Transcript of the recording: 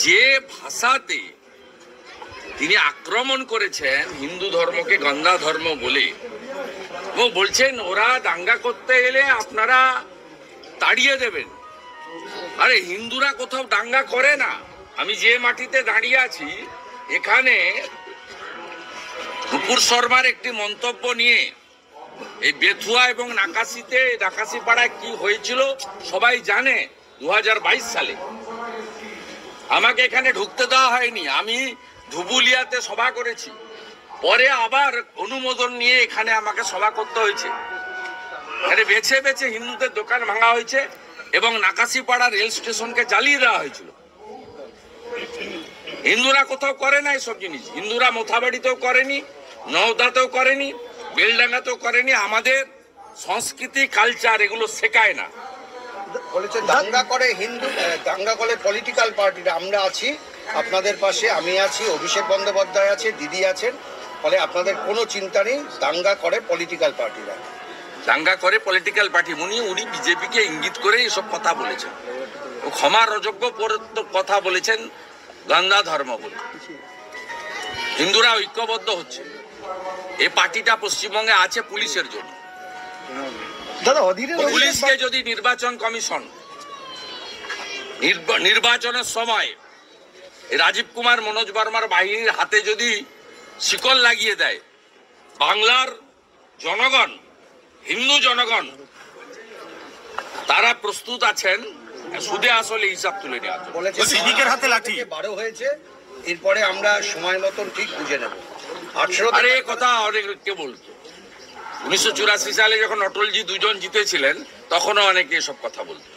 যে ভাষাতে তিনি আক্রমণ করেছেন হিন্দু ধর্মকে গন্ধা ধর্ম বলে, এবং বলছেন ওরা দাঙ্গা করতে এলে আপনারা তাড়িয়ে দেবেন। আরে হিন্দুরা কোথাও দাঙ্গা করে না। আমি যে মাটিতে দাঁড়িয়ে আছি এখানে নুপুর শর্মার একটি মন্তব্য নিয়ে এই বেথুয়া এবং নাকাশি পাড়ায় কি হয়েছিল সবাই জানে। 2022 সালে আমাকে এখানে ঢুকতে দেওয়া হয়নি, আমি ধুবুলিয়াতে সভা করেছি, পরে আবার অনুমোদন নিয়ে এখানে আমাকে সভা করতে হয়েছে। এখানে বেছে বেছে হিন্দুদের দোকান ভাঙা হয়েছে এবং নাকাশিপাড়া রেল স্টেশনকে জ্বালিয়ে দেওয়া হয়েছিল। হিন্দুরা কোথাও করে না এসব জিনিস। হিন্দুরা মোথাবাড়িতেও করেনি, নওদাতেও করেনি, বেলডাঙ্গাতেও করেনি। আমাদের সংস্কৃতি কালচার এগুলো শেখায় না। বলেছে দাঙ্গা করে হিন্দু, দাঙ্গা করে পলিটিক্যাল পার্টিরা। আমরা আছি আপনাদের পাশে, আমি আছি, অভিষেক বন্দ্যোপাধ্যায় আছে, দিদি আছেন, ফলে আপনাদের কোনো চিন্তা নেই। দাঙ্গা করে পলিটিক্যাল পার্টিরা, দাঙ্গা করে পলিটিক্যাল পার্টি। উনি বিজেপিকে ইঙ্গিত করে এসব কথা বলেছেন, ক্ষমার অযোগ্য কথা বলেছেন গন্ধা ধর্ম বলে। হিন্দুরা ঐক্যবদ্ধ হচ্ছে। এই পার্টিটা পশ্চিমবঙ্গে আছে পুলিশের জন্য। পুলিশকে যদি নির্বাচন কমিশন নির্বাচনের সময় রাজীব কুমার মনোজ বর্মার বাহিনীর হাতে যদি শিকল লাগিয়ে দেয়, বাংলার জনগণ, হিন্দু জনগণ তারা প্রস্তুত আছেন সুদে আসলে হিসাব তুলে নেওয়ার জন্য। বলেছে সিভিকের হাতে লাঠি 12 হয়েছে, এরপরে আমরা সময় মতন ঠিক বুঝে নেব। 18 আরে এই কথা অনেকে বলতো। 1984 সালে যখন অটলজি দুজন জিতেছিলেন তখনও অনেকে এসব কথা বলতো।